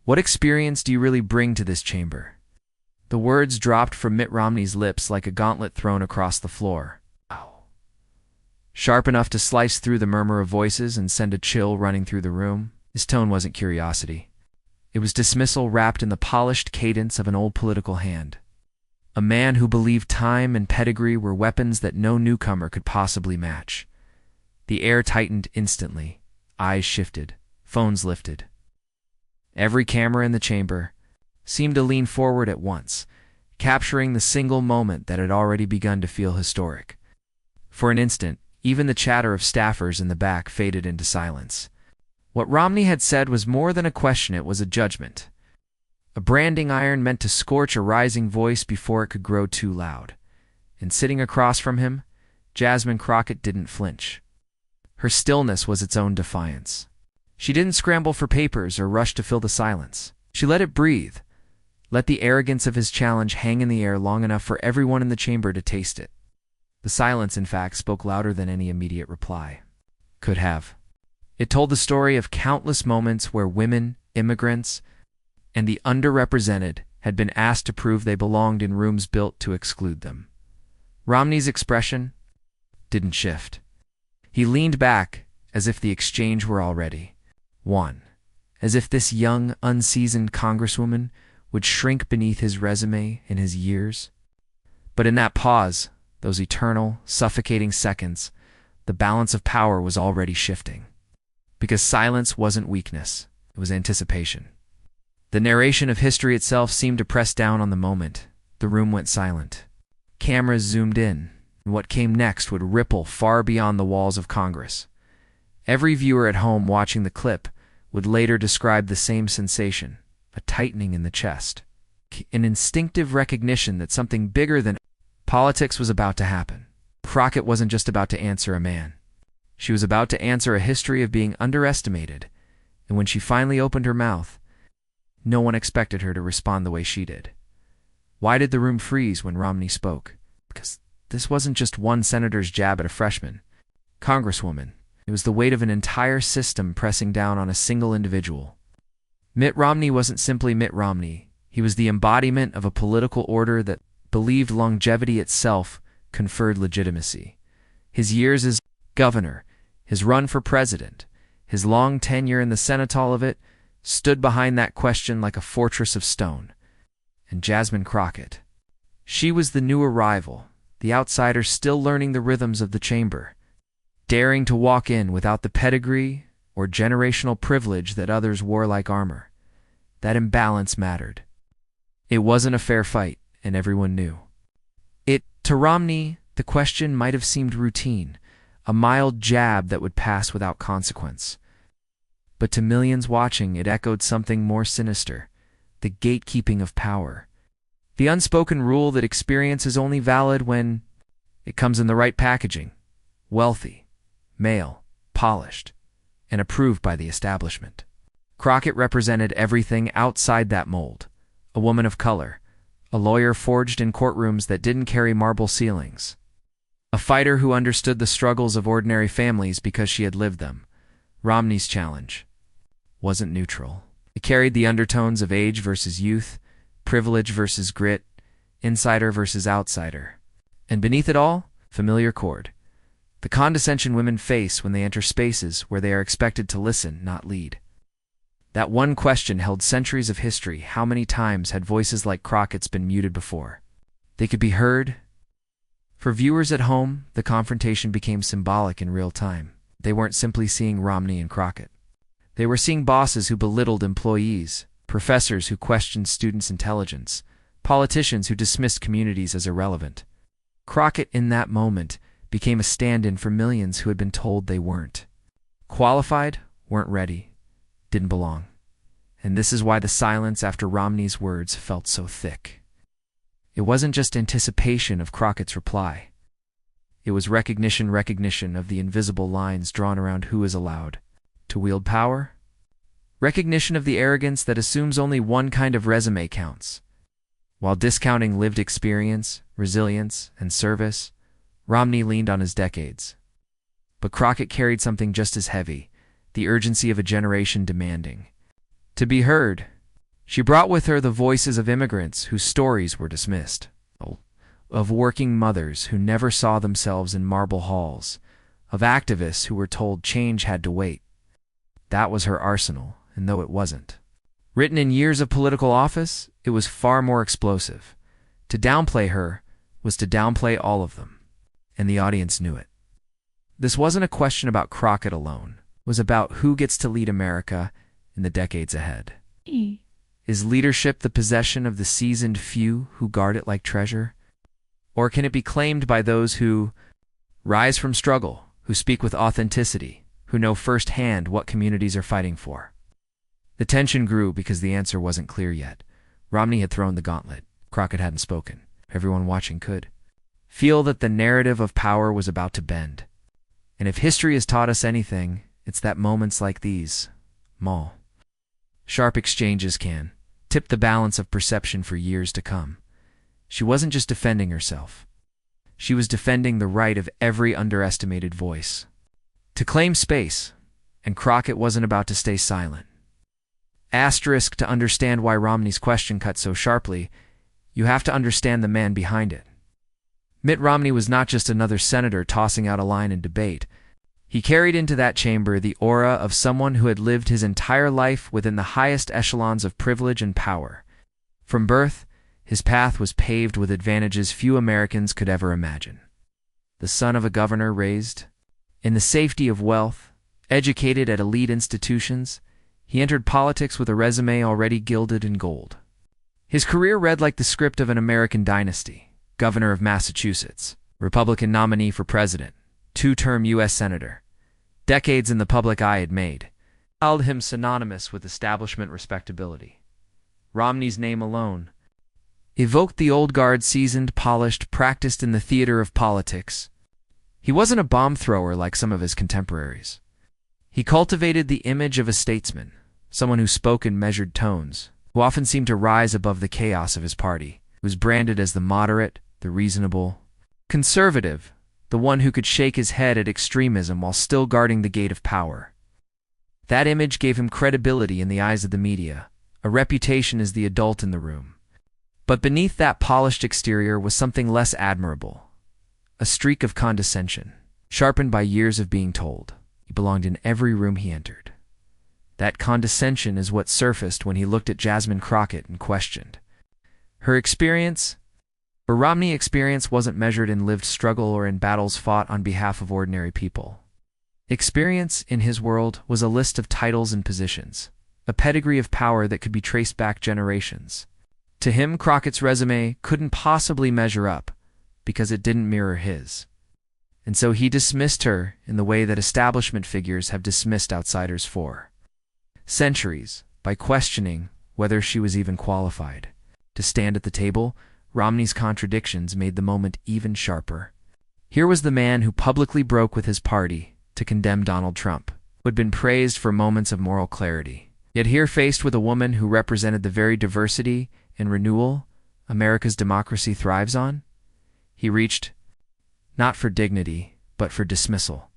What experience do you really bring to this chamber? The words dropped from Mitt Romney's lips like a gauntlet thrown across the floor. Ow. Sharp enough to slice through the murmur of voices and send a chill running through the room. His tone wasn't curiosity. It was dismissal wrapped in the polished cadence of an old political hand. A man who believed time and pedigree were weapons that no newcomer could possibly match. The air tightened instantly. Eyes shifted. Phones lifted. Every camera in the chamber seemed to lean forward at once, capturing the single moment that had already begun to feel historic. For an instant, even the chatter of staffers in the back faded into silence. What Romney had said was more than a question, it was a judgment. A branding iron meant to scorch a rising voice before it could grow too loud. And sitting across from him, Jasmine Crockett didn't flinch. Her stillness was its own defiance. She didn't scramble for papers or rush to fill the silence. She let it breathe, let the arrogance of his challenge hang in the air long enough for everyone in the chamber to taste it. The silence, in fact, spoke louder than any immediate reply could have. It told the story of countless moments where women, immigrants, and the underrepresented had been asked to prove they belonged in rooms built to exclude them. Romney's expression didn't shift. He leaned back as if the exchange were already won, as if this young, unseasoned congresswoman would shrink beneath his resume and his years. But in that pause, those eternal, suffocating seconds, the balance of power was already shifting. Because silence wasn't weakness, it was anticipation. The narration of history itself seemed to press down on the moment. The room went silent. Cameras zoomed in, and what came next would ripple far beyond the walls of Congress. Every viewer at home watching the clip would later describe the same sensation, a tightening in the chest, an instinctive recognition that something bigger than politics was about to happen. Crockett wasn't just about to answer a man. She was about to answer a history of being underestimated, and when she finally opened her mouth, no one expected her to respond the way she did. Why did the room freeze when Romney spoke? Because this wasn't just one senator's jab at a freshman, congresswoman. It was the weight of an entire system pressing down on a single individual. Mitt Romney wasn't simply Mitt Romney. He was the embodiment of a political order that believed longevity itself conferred legitimacy. His years as governor, his run for president, his long tenure in the Senate, all of it stood behind that question like a fortress of stone. And Jasmine Crockett. She was the new arrival, the outsider still learning the rhythms of the chamber, daring to walk in without the pedigree or generational privilege that others wore like armor. That imbalance mattered. It wasn't a fair fight, and everyone knew. To Romney, the question might have seemed routine, a mild jab that would pass without consequence. But to millions watching, it echoed something more sinister, the gatekeeping of power. The unspoken rule that experience is only valid when it comes in the right packaging, wealthy, male, polished, and approved by the establishment. Crockett represented everything outside that mold, a woman of color, a lawyer forged in courtrooms that didn't carry marble ceilings, a fighter who understood the struggles of ordinary families because she had lived them. Romney's challenge wasn't neutral. It carried the undertones of age versus youth, privilege versus grit, insider versus outsider. And beneath it all, familiar chord. The condescension women face when they enter spaces where they are expected to listen, not lead. That one question held centuries of history. How many times had voices like Crockett's been muted before? They could be heard. For viewers at home, the confrontation became symbolic in real time. They weren't simply seeing Romney and Crockett. They were seeing bosses who belittled employees, professors who questioned students' intelligence, politicians who dismissed communities as irrelevant. Crockett, in that moment, became a stand-in for millions who had been told they weren't qualified, weren't ready, didn't belong. And this is why the silence after Romney's words felt so thick. It wasn't just anticipation of Crockett's reply. It was recognition of the invisible lines drawn around who is allowed to wield power. Recognition of the arrogance that assumes only one kind of resume counts. While discounting lived experience, resilience, and service, Romney leaned on his decades. But Crockett carried something just as heavy, the urgency of a generation demanding to be heard, She brought with her the voices of immigrants whose stories were dismissed, of working mothers who never saw themselves in marble halls, of activists who were told change had to wait. That was her arsenal, and though it wasn't written in years of political office, it was far more explosive. To downplay her was to downplay all of them, and the audience knew it. This wasn't a question about Crockett alone. It was about who gets to lead America in the decades ahead. Is leadership the possession of the seasoned few who guard it like treasure? Or can it be claimed by those who rise from struggle, who speak with authenticity, who know firsthand what communities are fighting for? The tension grew because the answer wasn't clear yet. Romney had thrown the gauntlet. Crockett hadn't spoken. Everyone watching could feel that the narrative of power was about to bend. And if history has taught us anything, it's that moments like these, sharp exchanges can tip the balance of perception for years to come. She wasn't just defending herself. She was defending the right of every underestimated voice to claim space, and Crockett wasn't about to stay silent. Asterisk to understand why Romney's question cut so sharply, you have to understand the man behind it. Mitt Romney was not just another senator tossing out a line in debate. He carried into that chamber the aura of someone who had lived his entire life within the highest echelons of privilege and power. From birth, his path was paved with advantages few Americans could ever imagine. The son of a governor raised in the safety of wealth, educated at elite institutions, he entered politics with a resume already gilded in gold. His career read like the script of an American dynasty: governor of Massachusetts, Republican nominee for president, two-term U.S. senator. Decades in the public eye had held him synonymous with establishment respectability. Romney's name alone evoked the old guard, seasoned, polished, practiced in the theater of politics. He wasn't a bomb thrower like some of his contemporaries. He cultivated the image of a statesman, someone who spoke in measured tones, who often seemed to rise above the chaos of his party, who was branded as the moderate, the reasonable, conservative, the one who could shake his head at extremism while still guarding the gate of power. That image gave him credibility in the eyes of the media, a reputation as the adult in the room. But beneath that polished exterior was something less admirable, a streak of condescension, sharpened by years of being told he belonged in every room he entered. That condescension is what surfaced when he looked at Jasmine Crockett and questioned her experience. Her Romney experience wasn't measured in lived struggle or in battles fought on behalf of ordinary people. Experience, in his world, was a list of titles and positions, a pedigree of power that could be traced back generations. To him, Crockett's resume couldn't possibly measure up because it didn't mirror his. And so he dismissed her in the way that establishment figures have dismissed outsiders for centuries, by questioning whether she was even qualified to stand at the table. Romney's contradictions made the moment even sharper. Here was the man who publicly broke with his party to condemn Donald Trump, who had been praised for moments of moral clarity. Yet here, faced with a woman who represented the very diversity and renewal America's democracy thrives on, he reached not for dignity, but for dismissal.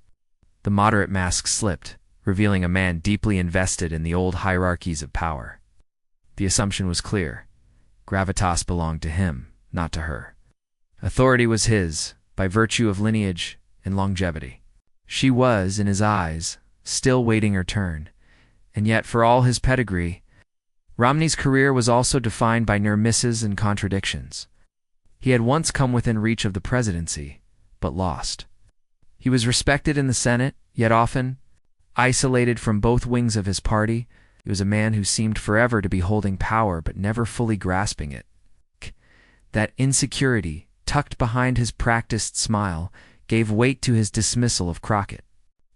The moderate mask slipped, revealing a man deeply invested in the old hierarchies of power. The assumption was clear. Gravitas belonged to him, not to her. Authority was his, by virtue of lineage and longevity. She was, in his eyes, still waiting her turn. And yet, for all his pedigree, Romney's career was also defined by near misses and contradictions. He had once come within reach of the presidency, but lost. He was respected in the Senate, yet often isolated from both wings of his party. He was a man who seemed forever to be holding power but never fully grasping it. That insecurity, tucked behind his practiced smile, gave weight to his dismissal of Crockett.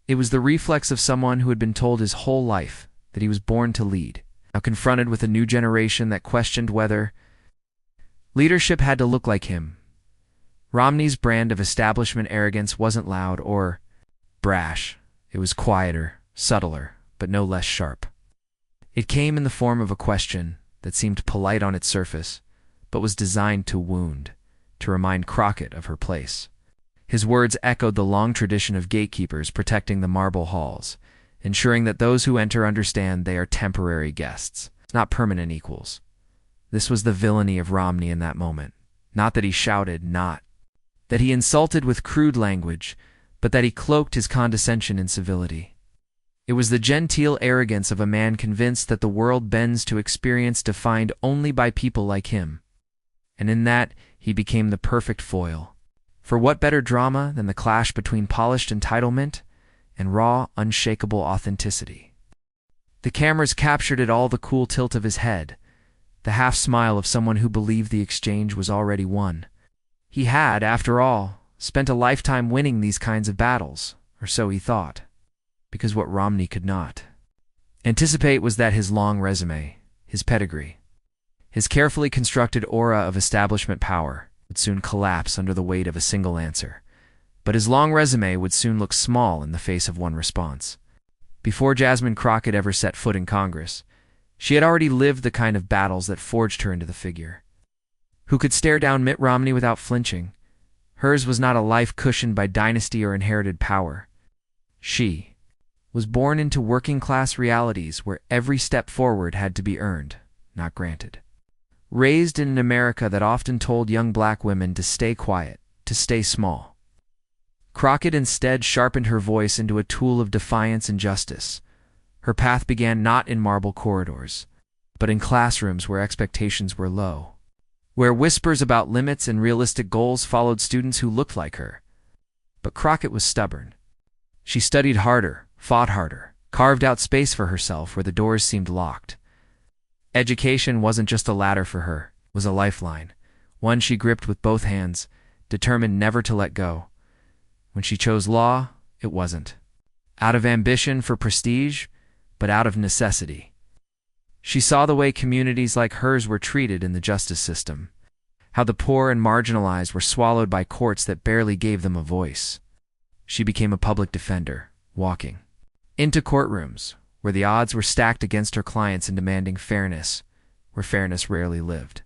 It was the reflex of someone who had been told his whole life that he was born to lead, now confronted with a new generation that questioned whether leadership had to look like him. Romney's brand of establishment arrogance wasn't loud or brash. It was quieter, subtler, but no less sharp. It came in the form of a question that seemed polite on its surface, but was designed to wound, to remind Crockett of her place. His words echoed the long tradition of gatekeepers protecting the marble halls, ensuring that those who enter understand they are temporary guests, not permanent equals. This was the villainy of Romney in that moment. Not that he shouted, not that he insulted with crude language, but that he cloaked his condescension in civility. It was the genteel arrogance of a man convinced that the world bends to experience defined only by people like him. And in that, he became the perfect foil. For what better drama than the clash between polished entitlement and raw, unshakable authenticity? The cameras captured it all, the cool tilt of his head, the half-smile of someone who believed the exchange was already won. He had, after all, spent a lifetime winning these kinds of battles, or so he thought, because what Romney could not anticipate was that his long resume, his pedigree, his carefully constructed aura of establishment power would soon collapse under the weight of a single answer. But his long resume would soon look small in the face of one response. Before Jasmine Crockett ever set foot in Congress, she had already lived the kind of battles that forged her into the figure who could stare down Mitt Romney without flinching. Hers was not a life cushioned by dynasty or inherited power. She was born into working-class realities where every step forward had to be earned, not granted. Raised in an America that often told young black women to stay quiet, to stay small, Crockett instead sharpened her voice into a tool of defiance and justice. Her path began not in marble corridors, but in classrooms where expectations were low, where whispers about limits and realistic goals followed students who looked like her. But Crockett was stubborn. She studied harder, fought harder, carved out space for herself where the doors seemed locked. Education wasn't just a ladder for her, it was a lifeline, one she gripped with both hands, determined never to let go. When she chose law, it wasn't out of ambition for prestige, but out of necessity. She saw the way communities like hers were treated in the justice system, how the poor and marginalized were swallowed by courts that barely gave them a voice. She became a public defender, walking into courtrooms where the odds were stacked against her clients and demanding fairness, where fairness rarely lived.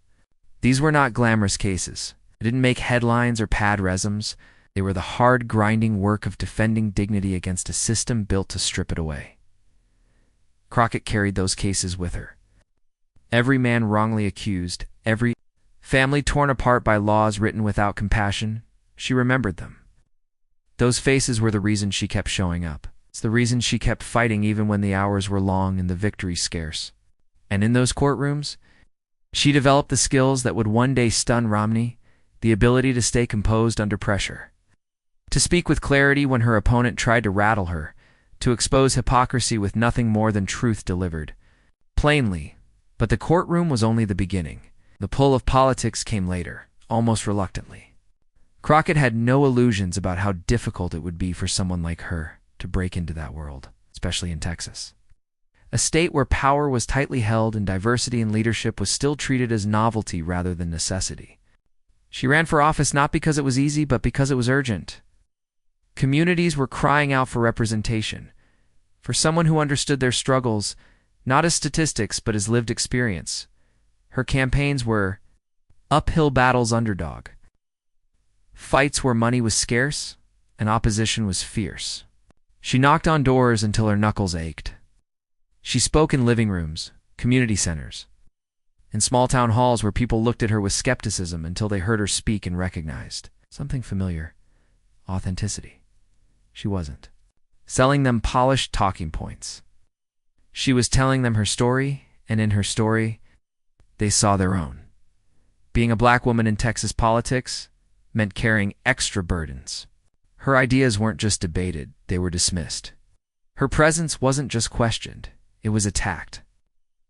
These were not glamorous cases. They didn't make headlines or pad resumes. They were the hard, grinding work of defending dignity against a system built to strip it away. Crockett carried those cases with her. Every man wrongly accused, every family torn apart by laws written without compassion, she remembered them. Those faces were the reason she kept showing up. It's the reason she kept fighting even when the hours were long and the victory scarce. And in those courtrooms, she developed the skills that would one day stun Romney, the ability to stay composed under pressure, to speak with clarity when her opponent tried to rattle her, to expose hypocrisy with nothing more than truth delivered plainly. But the courtroom was only the beginning. The pull of politics came later, almost reluctantly. Crockett had no illusions about how difficult it would be for someone like her to break into that world, especially in Texas, a state where power was tightly held and diversity in leadership was still treated as novelty rather than necessity. She ran for office not because it was easy, but because it was urgent. Communities were crying out for representation, for someone who understood their struggles, not as statistics but as lived experience. Her campaigns were uphill battles underdog, fights where money was scarce and opposition was fierce. She knocked on doors until her knuckles ached. She spoke in living rooms, community centers, in small town halls where people looked at her with skepticism until they heard her speak and recognized something familiar: authenticity. She wasn't selling them polished talking points. She was telling them her story, and in her story, they saw their own. Being a black woman in Texas politics meant carrying extra burdens. Her ideas weren't just debated, they were dismissed. Her presence wasn't just questioned, it was attacked.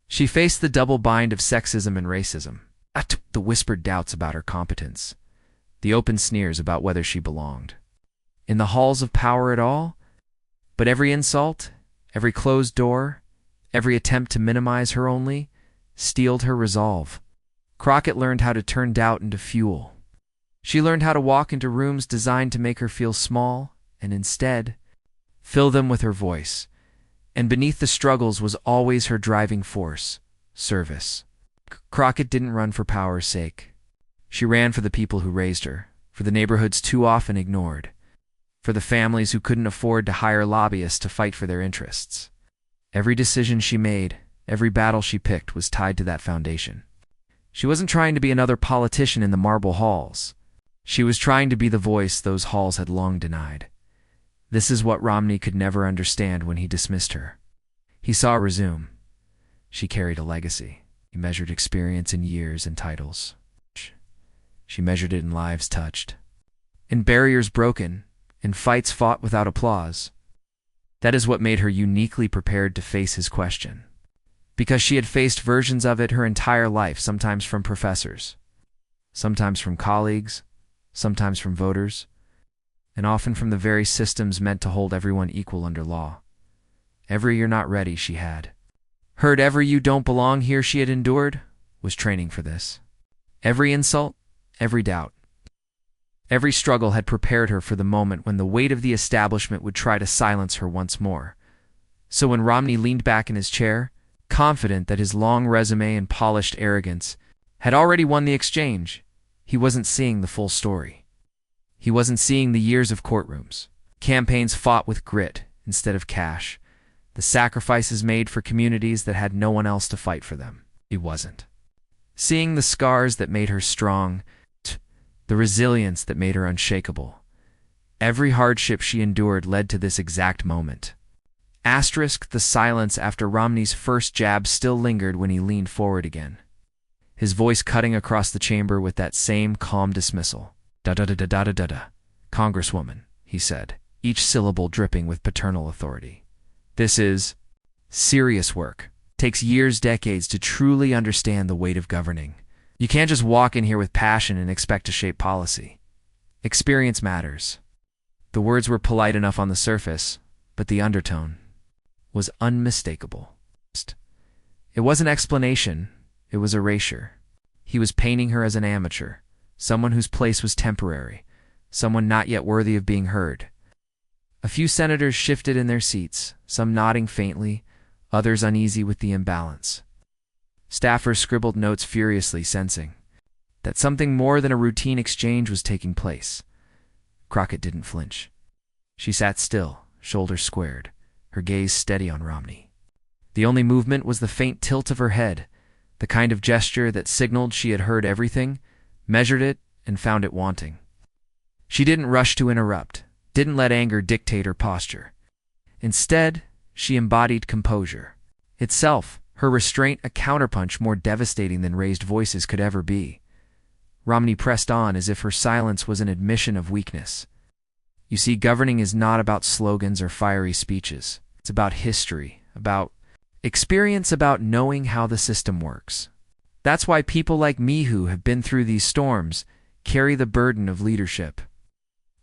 She faced the double bind of sexism and racism, the whispered doubts about her competence, the open sneers about whether she belonged in the halls of power at all. But every insult, every closed door, every attempt to minimize her only, steeled her resolve. Crockett learned how to turn doubt into fuel. She learned how to walk into rooms designed to make her feel small, and instead, fill them with her voice. And beneath the struggles was always her driving force: service. Crockett didn't run for power's sake. She ran for the people who raised her, for the neighborhoods too often ignored, for the families who couldn't afford to hire lobbyists to fight for their interests. Every decision she made, Every battle she picked was tied to that foundation. She wasn't trying to be another politician in the marble halls. She was trying to be the voice those halls had long denied. This is what Romney could never understand when he dismissed her. He saw her resume. She carried a legacy. He measured experience in years and titles. She measured it in lives touched, in barriers broken, in fights fought without applause. That is what made her uniquely prepared to face his question. Because she had faced versions of it her entire life, sometimes from professors, sometimes from colleagues, sometimes from voters, and often from the very systems meant to hold everyone equal under law. Every "you're not ready" she had heard, every "you don't belong here" she had endured, was training for this. Every insult, every doubt, every struggle had prepared her for the moment when the weight of the establishment would try to silence her once more. So when Romney leaned back in his chair, confident that his long resume and polished arrogance had already won the exchange, he wasn't seeing the full story. He wasn't seeing the years of courtrooms, campaigns fought with grit instead of cash, the sacrifices made for communities that had no one else to fight for them. He wasn't seeing the scars that made her strong, the resilience that made her unshakable. Every hardship she endured led to this exact moment. Asterisk, the silence after Romney's first jab still lingered when he leaned forward again, his voice cutting across the chamber with that same calm dismissal. "Da-da-da-da-da-da-da, Congresswoman," he said, each syllable dripping with paternal authority. "This is serious work. Takes years, decades to truly understand the weight of governing. You can't just walk in here with passion and expect to shape policy. Experience matters." The words were polite enough on the surface, but the undertone was unmistakable. It wasn't explanation, it was erasure. He was painting her as an amateur, someone whose place was temporary, someone not yet worthy of being heard. A few senators shifted in their seats, some nodding faintly, others uneasy with the imbalance. Staffers scribbled notes furiously, sensing that something more than a routine exchange was taking place. Crockett didn't flinch. She sat still, shoulders squared, her gaze steady on Romney. The only movement was the faint tilt of her head, the kind of gesture that signaled she had heard everything, measured it, and found it wanting. She didn't rush to interrupt, didn't let anger dictate her posture. Instead, she embodied composure itself, her restraint a counterpunch more devastating than raised voices could ever be. Romney pressed on as if her silence was an admission of weakness. "You see, governing is not about slogans or fiery speeches. It's about history, about experience, about knowing how the system works. That's why people like me who have been through these storms carry the burden of leadership.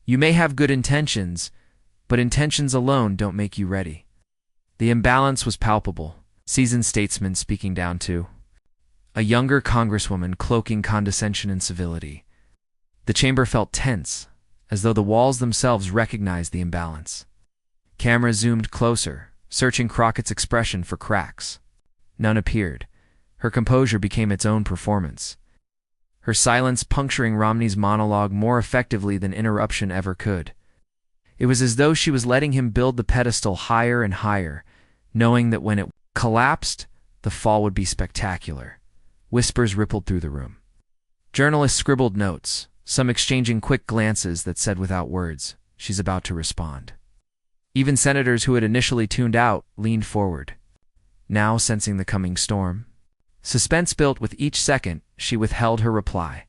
You may have good intentions, but intentions alone don't make you ready." The imbalance was palpable. Seasoned statesman speaking down to a younger congresswoman, cloaking condescension and civility. The chamber felt tense, as though the walls themselves recognized the imbalance. Cameras zoomed closer, searching Crockett's expression for cracks. None appeared. Her composure became its own performance, her silence puncturing Romney's monologue more effectively than interruption ever could. It was as though she was letting him build the pedestal higher and higher, knowing that when it collapsed, the fall would be spectacular. Whispers rippled through the room. Journalists scribbled notes, some exchanging quick glances that said without words, "She's about to respond." Even senators who had initially tuned out leaned forward, now sensing the coming storm. Suspense built with each second she withheld her reply.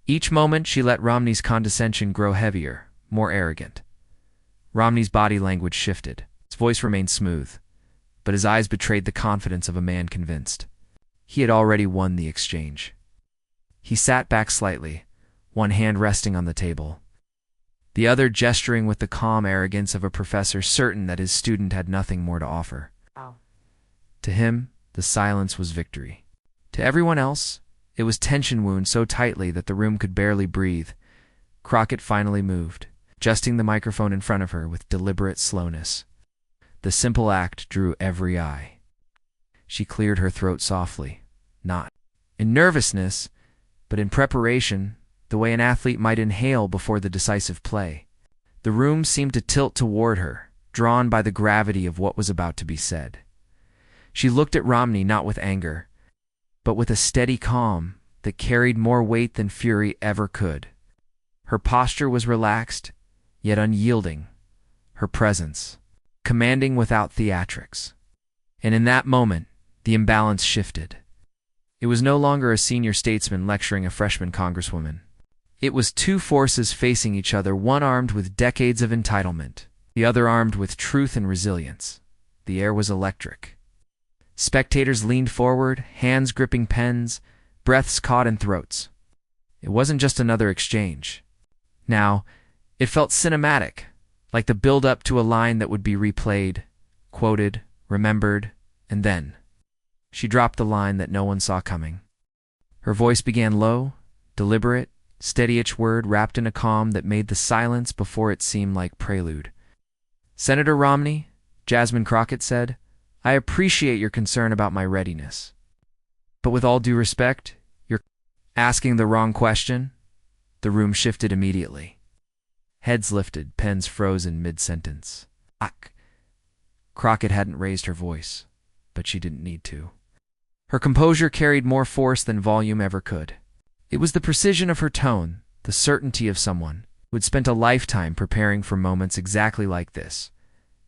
Each moment she let Romney's condescension grow heavier, more arrogant. Romney's body language shifted. His voice remained smooth, but his eyes betrayed the confidence of a man convinced. He had already won the exchange. He sat back slightly, one hand resting on the table, the other gesturing with the calm arrogance of a professor certain that his student had nothing more to offer. To him, the silence was victory. To everyone else, it was tension wound so tightly that the room could barely breathe. Crockett finally moved, adjusting the microphone in front of her with deliberate slowness. The simple act drew every eye. She cleared her throat softly, not in nervousness, but in preparation, the way an athlete might inhale before the decisive play. The room seemed to tilt toward her, drawn by the gravity of what was about to be said. She looked at Romney not with anger, but with a steady calm that carried more weight than fury ever could. Her posture was relaxed, yet unyielding, her presence commanding without theatrics. And in that moment, the imbalance shifted. It was no longer a senior statesman lecturing a freshman congresswoman. It was two forces facing each other, one armed with decades of entitlement, the other armed with truth and resilience. The air was electric. Spectators leaned forward, hands gripping pens, breaths caught in throats. It wasn't just another exchange. Now, it felt cinematic, like the build-up to a line that would be replayed, quoted, remembered, and then she dropped the line that no one saw coming. Her voice began low, deliberate, steady, each word wrapped in a calm that made the silence before it seem like prelude. "Senator Romney," Jasmine Crockett said, "I appreciate your concern about my readiness. But with all due respect, you're asking the wrong question." The room shifted immediately. Heads lifted, pens froze in mid-sentence. Crockett hadn't raised her voice, but she didn't need to. Her composure carried more force than volume ever could. It was the precision of her tone, the certainty of someone who had spent a lifetime preparing for moments exactly like this.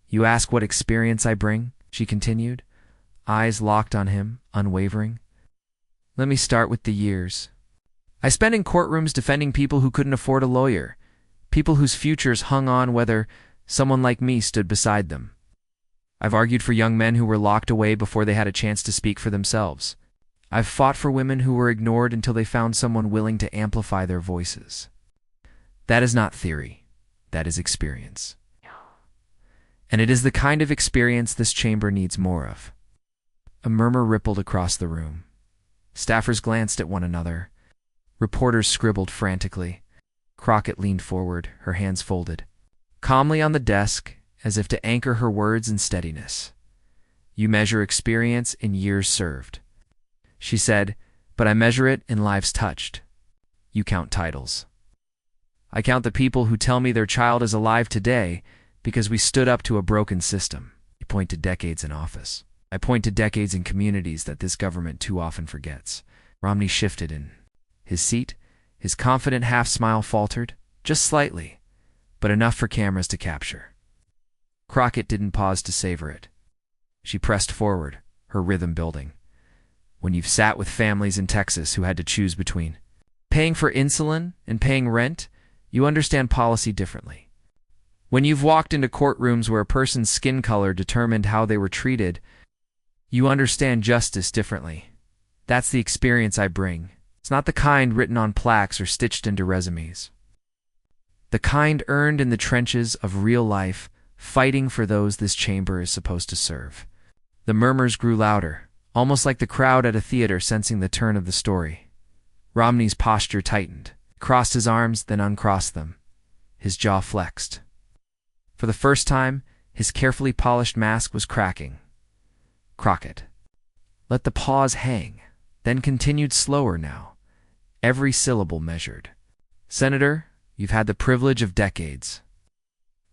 "You ask what experience I bring?" she continued, eyes locked on him, unwavering. "Let me start with the years. I spent in courtrooms defending people who couldn't afford a lawyer, people whose futures hung on whether someone like me stood beside them. I've argued for young men who were locked away before they had a chance to speak for themselves. I've fought for women who were ignored until they found someone willing to amplify their voices. That is not theory. That is experience. And it is the kind of experience this chamber needs more of." A murmur rippled across the room. Staffers glanced at one another. Reporters scribbled frantically. Crockett leaned forward, her hands folded, calmly on the desk, as if to anchor her words in steadiness. "You measure experience in years served," she said, "but I measure it in lives touched. You count titles. I count the people who tell me their child is alive today because we stood up to a broken system." I point to decades in office. I point to decades in communities that this government too often forgets. Romney shifted in his seat. His confident half-smile faltered, just slightly, but enough for cameras to capture. Crockett didn't pause to savor it. She pressed forward, her rhythm building. "When you've sat with families in Texas who had to choose between paying for insulin and paying rent, you understand policy differently. When you've walked into courtrooms where a person's skin color determined how they were treated, you understand justice differently. That's the experience I bring. It's not the kind written on plaques or stitched into resumes. The kind earned in the trenches of real life, fighting for those this chamber is supposed to serve." The murmurs grew louder, almost like the crowd at a theater sensing the turn of the story. Romney's posture tightened, crossed his arms, then uncrossed them. His jaw flexed. For the first time, his carefully polished mask was cracking. Crockett let the pause hang, then continued slower now, every syllable measured. "Senator, you've had the privilege of decades.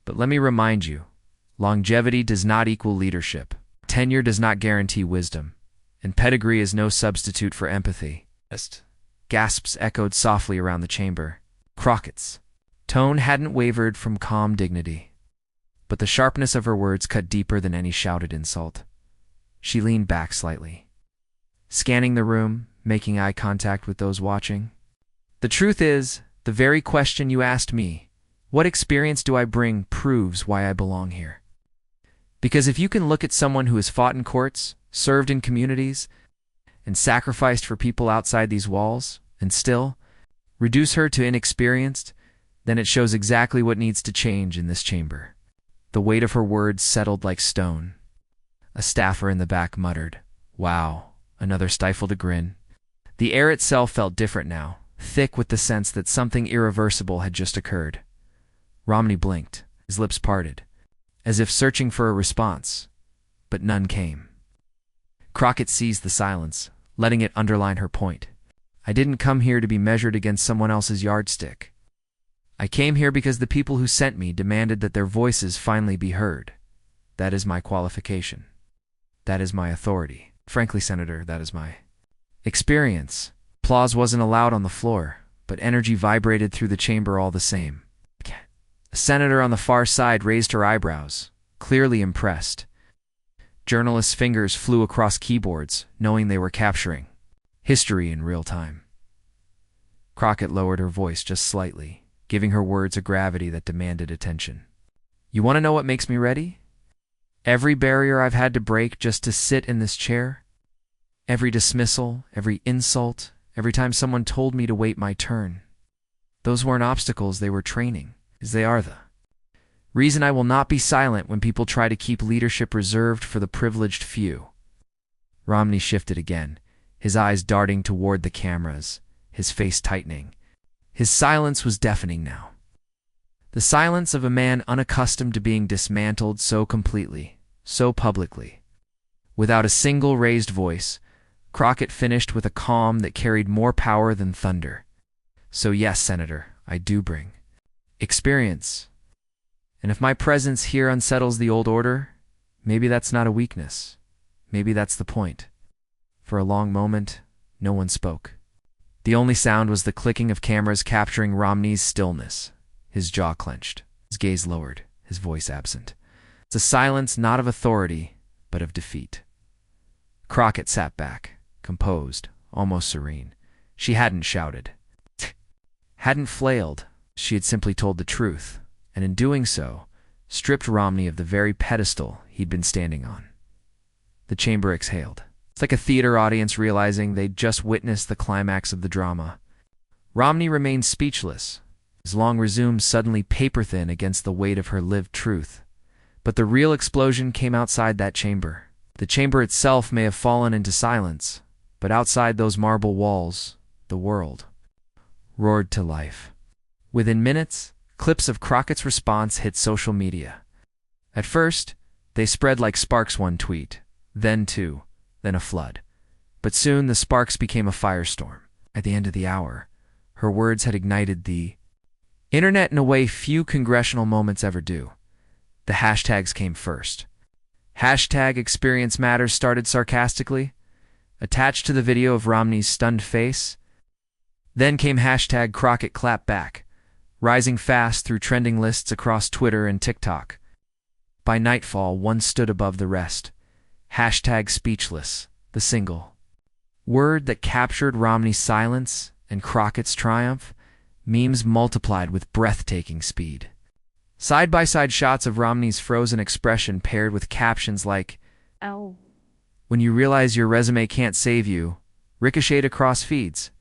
But let me remind you, longevity does not equal leadership. Tenure does not guarantee wisdom, and pedigree is no substitute for empathy." Gasps echoed softly around the chamber. Crockett's tone hadn't wavered from calm dignity, but the sharpness of her words cut deeper than any shouted insult. She leaned back slightly, scanning the room, making eye contact with those watching. "The truth is, the very question you asked me, what experience do I bring, proves why I belong here. Because if you can look at someone who has fought in courts, served in communities, and sacrificed for people outside these walls, and still reduce her to inexperienced, then it shows exactly what needs to change in this chamber." The weight of her words settled like stone. A staffer in the back muttered, "Wow." Another stifled a grin. The air itself felt different now, thick with the sense that something irreversible had just occurred. Romney blinked, his lips parted, as if searching for a response, but none came. Crockett seized the silence, letting it underline her point. "I didn't come here to be measured against someone else's yardstick. I came here because the people who sent me demanded that their voices finally be heard. That is my qualification." That is my authority. Frankly, Senator, that is my experience. Applause wasn't allowed on the floor, but energy vibrated through the chamber all the same. A senator on the far side raised her eyebrows, clearly impressed. Journalists' fingers flew across keyboards, knowing they were capturing history in real time. Crockett lowered her voice just slightly, giving her words a gravity that demanded attention. You want to know what makes me ready? Every barrier I've had to break just to sit in this chair? Every dismissal, every insult, every time someone told me to wait my turn. Those weren't obstacles, they were training, as they are the reason I will not be silent when people try to keep leadership reserved for the privileged few. Romney shifted again, his eyes darting toward the cameras, his face tightening. His silence was deafening now. The silence of a man unaccustomed to being dismantled so completely, so publicly. Without a single raised voice, Crockett finished with a calm that carried more power than thunder. So yes, Senator, I do bring experience. And if my presence here unsettles the old order, maybe that's not a weakness. Maybe that's the point. For a long moment, no one spoke. The only sound was the clicking of cameras capturing Romney's stillness. His jaw clenched, his gaze lowered, his voice absent. It's a silence not of authority, but of defeat. Crockett sat back, composed, almost serene. She hadn't shouted, hadn't flailed. She had simply told the truth, and in doing so, stripped Romney of the very pedestal he'd been standing on. The chamber exhaled. It's like a theater audience realizing they'd just witnessed the climax of the drama. Romney remained speechless, his long resume suddenly paper-thin against the weight of her lived truth. But the real explosion came outside that chamber. The chamber itself may have fallen into silence, but outside those marble walls, the world roared to life. Within minutes, clips of Crockett's response hit social media. At first, they spread like sparks one tweet, then two, then a flood. But soon the sparks became a firestorm. At the end of the hour, her words had ignited the internet in a way few congressional moments ever do. The hashtags came first. Hashtag Experience Matters started sarcastically, attached to the video of Romney's stunned face. Then came hashtag Crockett Clapback, rising fast through trending lists across Twitter and TikTok. By nightfall, one stood above the rest. Hashtag Speechless, the single word that captured Romney's silence and Crockett's triumph. Memes multiplied with breathtaking speed. Side-by-side shots of Romney's frozen expression paired with captions like, "Ow. When you realize your resume can't save you," ricocheted across feeds.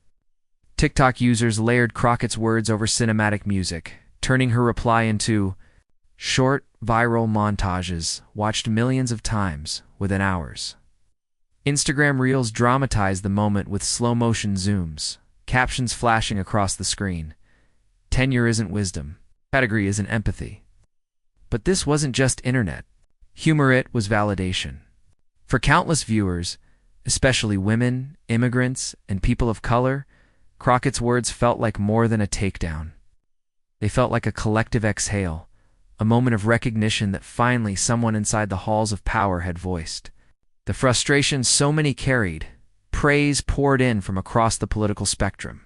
TikTok users layered Crockett's words over cinematic music, turning her reply into short, viral montages watched millions of times within hours. Instagram Reels dramatized the moment with slow-motion zooms, captions flashing across the screen. Tenure isn't wisdom. Category isn't empathy. But this wasn't just internet. Humor it was validation. For countless viewers, especially women, immigrants, and people of color, Crockett's words felt like more than a takedown. They felt like a collective exhale, a moment of recognition that finally someone inside the halls of power had voiced. The frustration so many carried, praise poured in from across the political spectrum.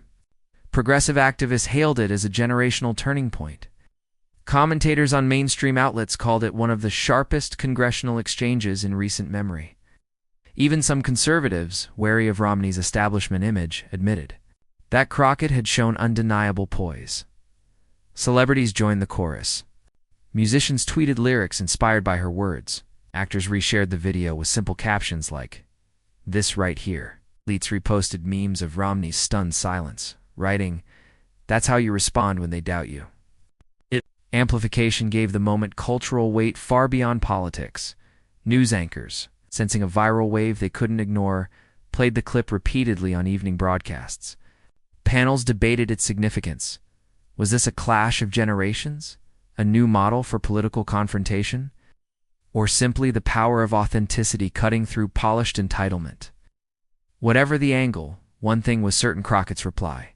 Progressive activists hailed it as a generational turning point. Commentators on mainstream outlets called it one of the sharpest congressional exchanges in recent memory. Even some conservatives, wary of Romney's establishment image, admitted that Crockett had shown undeniable poise. Celebrities joined the chorus. Musicians tweeted lyrics inspired by her words. Actors reshared the video with simple captions like, "This right here." Athletes reposted memes of Romney's stunned silence, writing, "That's how you respond when they doubt you." Amplification gave the moment cultural weight far beyond politics. News anchors, sensing a viral wave they couldn't ignore, played the clip repeatedly on evening broadcasts. Panels debated its significance. Was this a clash of generations? A new model for political confrontation? Or simply the power of authenticity cutting through polished entitlement? Whatever the angle, one thing was certain: Crockett's reply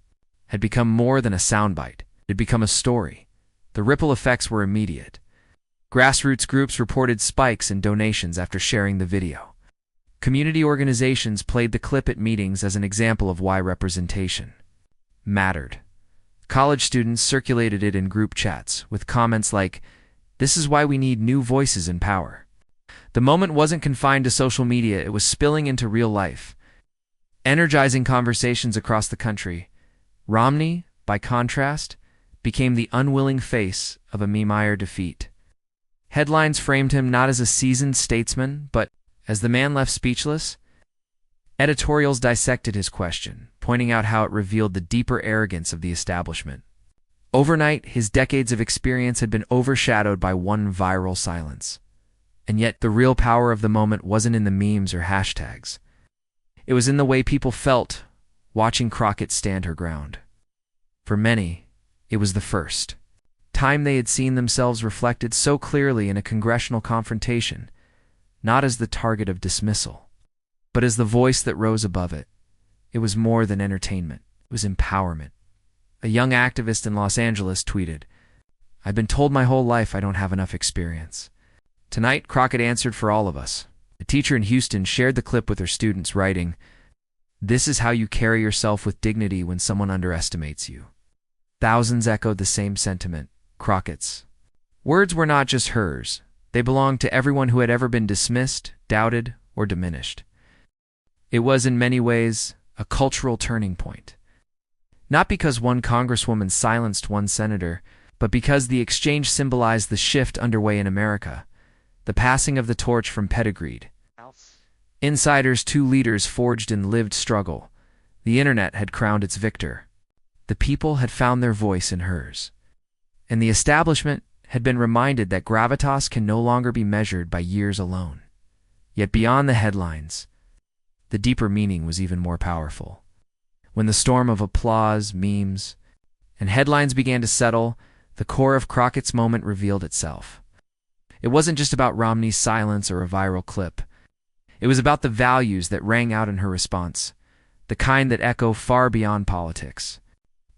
had become more than a soundbite. It had become a story. The ripple effects were immediate. Grassroots groups reported spikes in donations after sharing the video. Community organizations played the clip at meetings as an example of why representation mattered. College students circulated it in group chats with comments like, "This is why we need new voices in power." The moment wasn't confined to social media, it was spilling into real life, energizing conversations across the country. Romney, by contrast, became the unwilling face of a meme-ire defeat. Headlines framed him not as a seasoned statesman, but as the man left speechless. Editorials dissected his question, pointing out how it revealed the deeper arrogance of the establishment. Overnight, his decades of experience had been overshadowed by one viral silence. And yet, the real power of the moment wasn't in the memes or hashtags. It was in the way people felt watching Crockett stand her ground. For many, it was the first time they had seen themselves reflected so clearly in a congressional confrontation, not as the target of dismissal, but as the voice that rose above it. It was more than entertainment. It was empowerment. A young activist in Los Angeles tweeted, "I've been told my whole life I don't have enough experience." Tonight, Crockett answered for all of us. A teacher in Houston shared the clip with her students, writing, "This is how you carry yourself with dignity when someone underestimates you." Thousands echoed the same sentiment, Crockett's. Words were not just hers. They belonged to everyone who had ever been dismissed, doubted, or diminished. It was, in many ways, a cultural turning point. Not because one congresswoman silenced one senator, but because the exchange symbolized the shift underway in America, the passing of the torch from pedigreed insiders to leaders forged in lived struggle. The internet had crowned its victor. The people had found their voice in hers. And the establishment had been reminded that gravitas can no longer be measured by years alone. Yet beyond the headlines, the deeper meaning was even more powerful. When the storm of applause, memes, and headlines began to settle, the core of Crockett's moment revealed itself. It wasn't just about Romney's silence or a viral clip. It was about the values that rang out in her response, the kind that echo far beyond politics.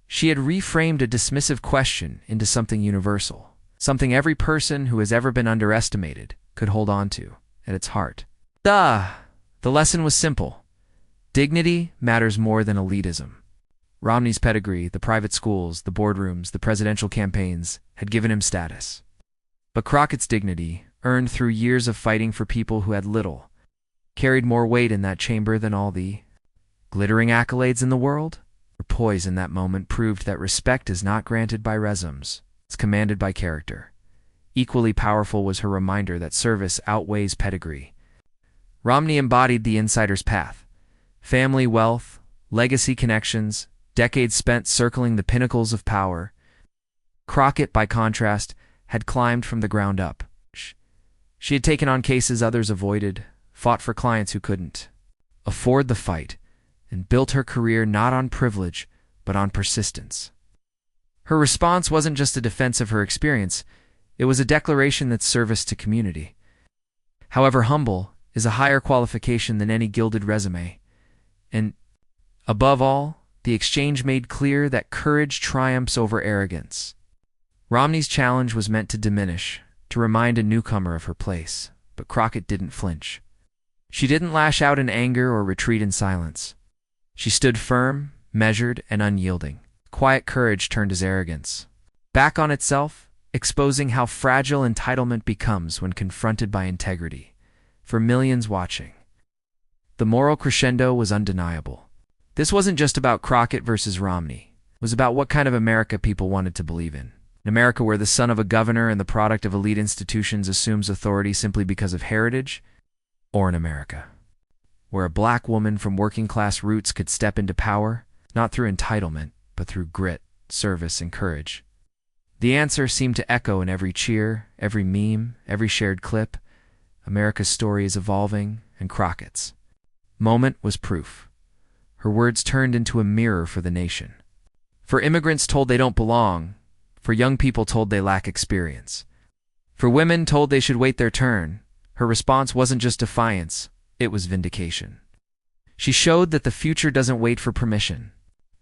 She had reframed a dismissive question into something universal, something every person who has ever been underestimated could hold on to at its heart. The lesson was simple. Dignity matters more than elitism. Romney's pedigree, the private schools, the boardrooms, the presidential campaigns, had given him status. But Crockett's dignity, earned through years of fighting for people who had little, carried more weight in that chamber than all the glittering accolades in the world. Her poise in that moment proved that respect is not granted by resumes, it's commanded by character. Equally powerful was her reminder that service outweighs pedigree. Romney embodied the insider's path. Family wealth, legacy connections, decades spent circling the pinnacles of power. Crockett, by contrast, had climbed from the ground up. She had taken on cases others avoided, fought for clients who couldn't afford the fight, and built her career not on privilege, but on persistence. Her response wasn't just a defense of her experience, it was a declaration that service to community, however humble, is a higher qualification than any gilded resume. And, above all, the exchange made clear that courage triumphs over arrogance. Romney's challenge was meant to diminish, to remind a newcomer of her place, but Crockett didn't flinch. She didn't lash out in anger or retreat in silence. She stood firm, measured, and unyielding. Quiet courage turned as arrogance. Back on itself, exposing how fragile entitlement becomes when confronted by integrity. For millions watching, the moral crescendo was undeniable. This wasn't just about Crockett versus Romney. It was about what kind of America people wanted to believe in. An America where the son of a governor and the product of elite institutions assumes authority simply because of heritage, or an America where a black woman from working-class roots could step into power, not through entitlement, but through grit, service, and courage. The answer seemed to echo in every cheer, every meme, every shared clip. America's story is evolving, and Crockett's moment was proof. Her words turned into a mirror for the nation. For immigrants told they don't belong, for young people told they lack experience, for women told they should wait their turn, her response wasn't just defiance, it was vindication. She showed that the future doesn't wait for permission.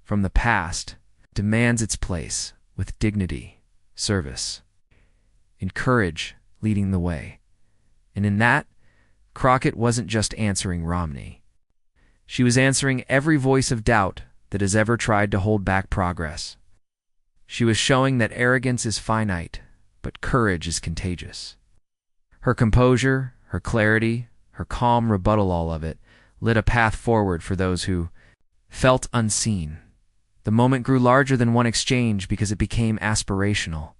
From the past, it demands its place, with dignity, service, and courage leading the way. And in that, Crockett wasn't just answering Romney. She was answering every voice of doubt that has ever tried to hold back progress. She was showing that arrogance is finite, but courage is contagious. Her composure, her clarity, her calm rebuttal, all of it, lit a path forward for those who felt unseen. The moment grew larger than one exchange because it became aspirational.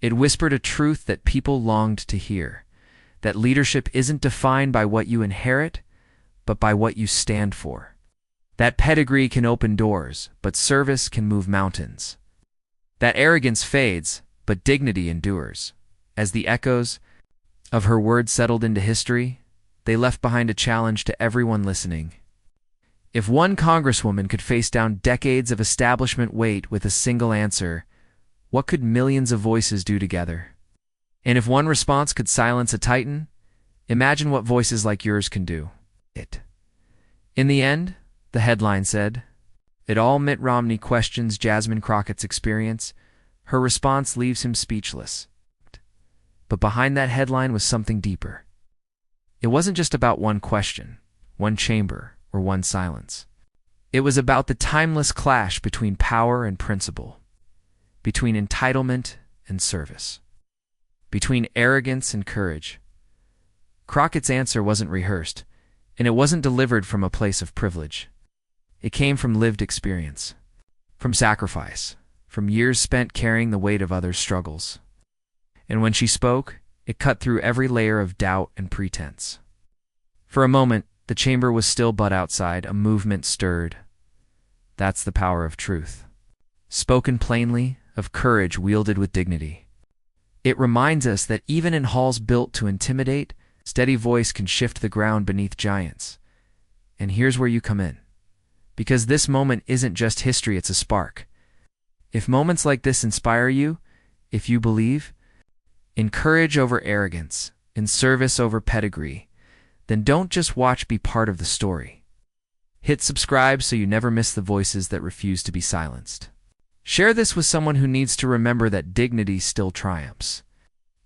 It whispered a truth that people longed to hear, that leadership isn't defined by what you inherit, but by what you stand for. That pedigree can open doors, but service can move mountains. That arrogance fades, but dignity endures. As the echoes of her words settled into history, they left behind a challenge to everyone listening. If one congresswoman could face down decades of establishment weight with a single answer, what could millions of voices do together? And if one response could silence a titan, imagine what voices like yours can do. In the end, the headline said, "It all Mitt Romney questions Jasmine Crockett's experience. Her response leaves him speechless." But behind that headline was something deeper. It wasn't just about one question, one chamber, or one silence. It was about the timeless clash between power and principle, between entitlement and service, between arrogance and courage. Crockett's answer wasn't rehearsed, and it wasn't delivered from a place of privilege. It came from lived experience, from sacrifice, from years spent carrying the weight of others' struggles. And when she spoke, it cut through every layer of doubt and pretense. For a moment, the chamber was still, but outside, a movement stirred. That's the power of truth. Spoken plainly, of courage wielded with dignity. It reminds us that even in halls built to intimidate, steady voice can shift the ground beneath giants. And here's where you come in. Because this moment isn't just history, it's a spark. If moments like this inspire you, if you believe in courage over arrogance, in service over pedigree, then don't just watch, be part of the story. Hit subscribe so you never miss the voices that refuse to be silenced. Share this with someone who needs to remember that dignity still triumphs,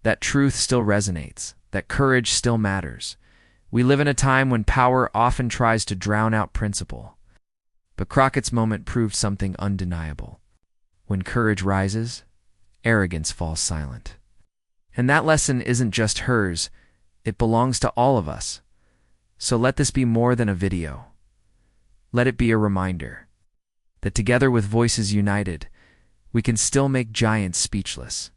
that truth still resonates, that courage still matters. We live in a time when power often tries to drown out principle. But Crockett's moment proved something undeniable. When courage rises, arrogance falls silent. And that lesson isn't just hers, it belongs to all of us. So let this be more than a video. Let it be a reminder that together with voices united, we can still make giants speechless.